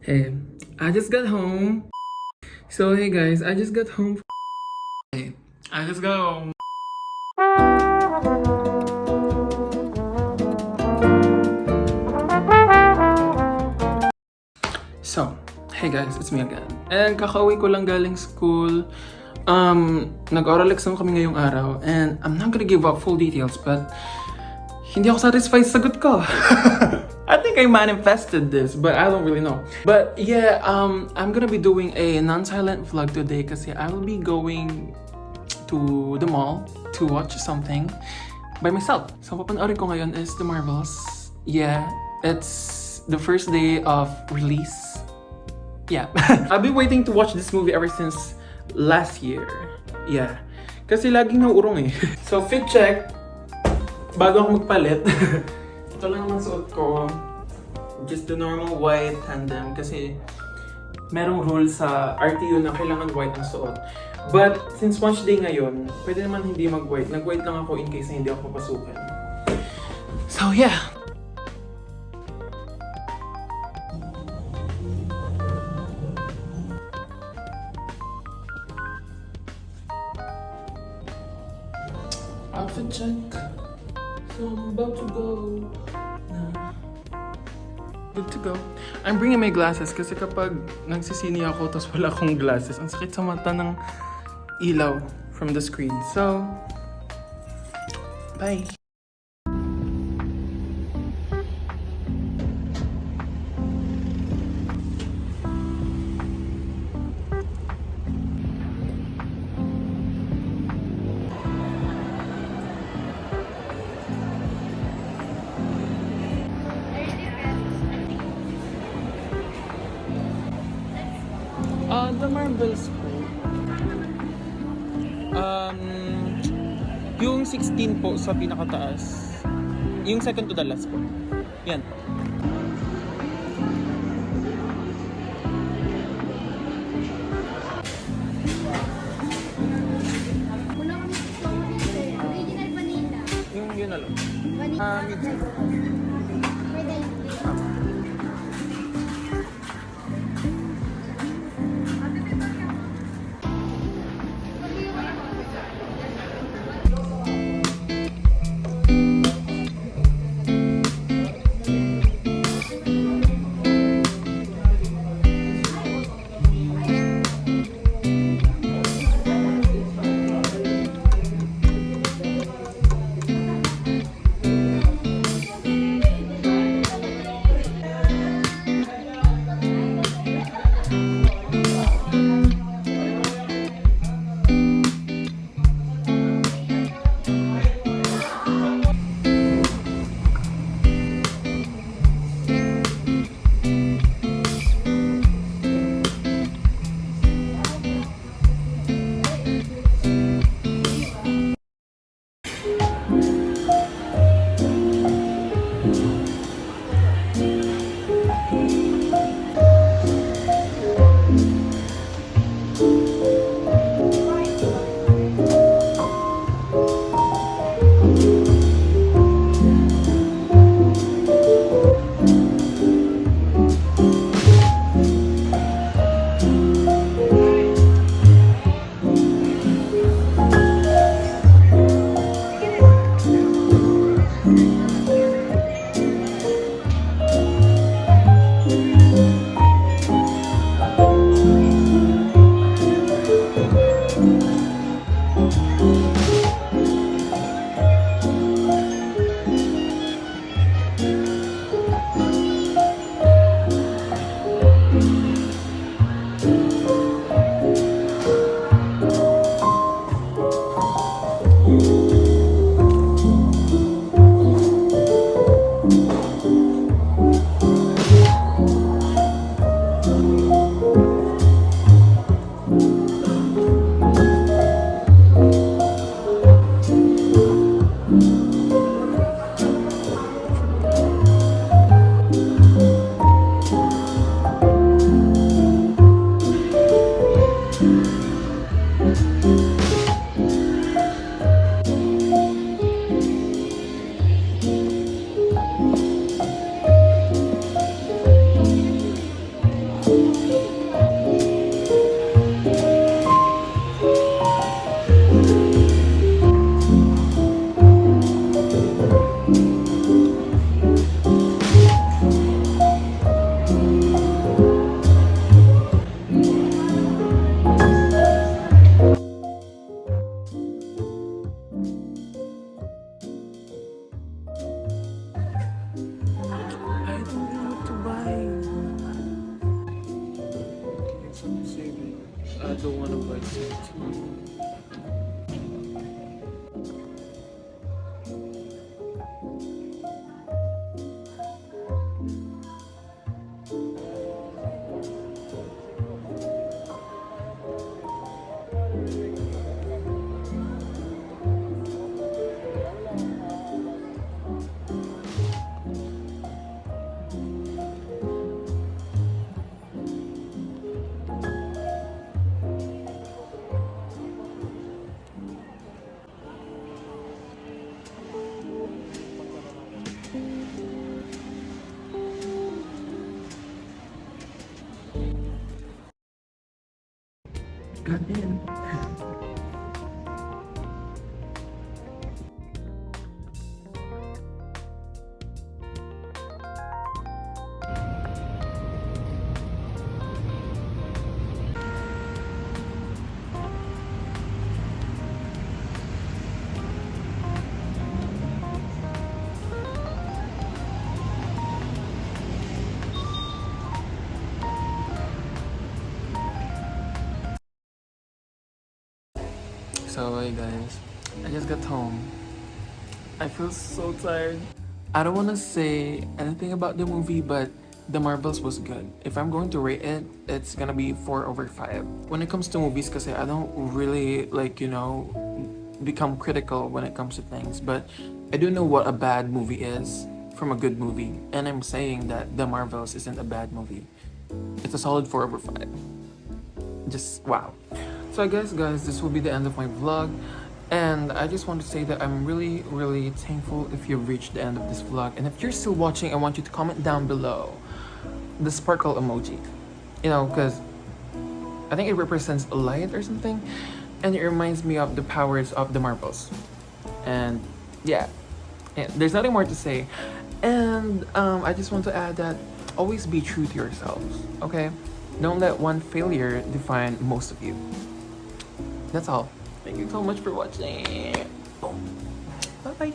Hey, I just got home. So hey guys, I just got home. Hey, I just got home. So, hey guys, it's me again. And kakauwi ko lang galing school. Nag-oral exam kami ngayong araw. And I'm not gonna give up full details, but hindi ako satisfied sa sagot ko. I think I manifested this, but I don't really know. But yeah, I'm gonna be doing a non-silent vlog today kasi I will be going to the mall to watch something by myself. So papanoorin ko ngayon is The Marvels. Yeah, it's the first day of release. Yeah. I've been waiting to watch this movie ever since last year. Yeah. Kasi laging nauurong eh. So fit check. Bago ako magpalit. Ito lang naman suot ko. Just the normal white tandem kasi merong rule sa RTU na kailangan white ang suot. But since watch day ngayon, pwede naman hindi mag-white. Nag-white lang ako in case na hindi ako papasukan. So yeah. Outfit check. So I'm about to go. Good to go. I'm bringing my glasses kasi kapag nagsisini ako tapos wala akong glasses, ang sakit sa mata ng ilaw from the screen. So, bye! The Marvels po. Yung 16 po sa pinakataas. Yung second to the last po. Yan. Original vanilla. Yung yun na lang. Vanilla. Medium. Pwede yung I don't want to buy too. Got in. So hey guys, I just got home. I feel so tired. I don't want to say anything about the movie, but The Marvels was good. If I'm going to rate it, it's gonna be 4/5. When it comes to movies, kasi I don't really become critical when it comes to things, but I do know what a bad movie is from a good movie, and I'm saying that The Marvels isn't a bad movie. It's a solid 4/5. Just wow. So I guess guys, this will be the end of my vlog. And I just want to say that I'm really, really thankful if you've reached the end of this vlog. And if you're still watching, I want you to comment down below the sparkle emoji. Because I think it represents a light or something. And it reminds me of the powers of the marbles. And yeah, there's nothing more to say. And I just want to add that always be true to yourselves, okay? Don't let one failure define most of you. That's all. Thank you so much for watching. Bye bye.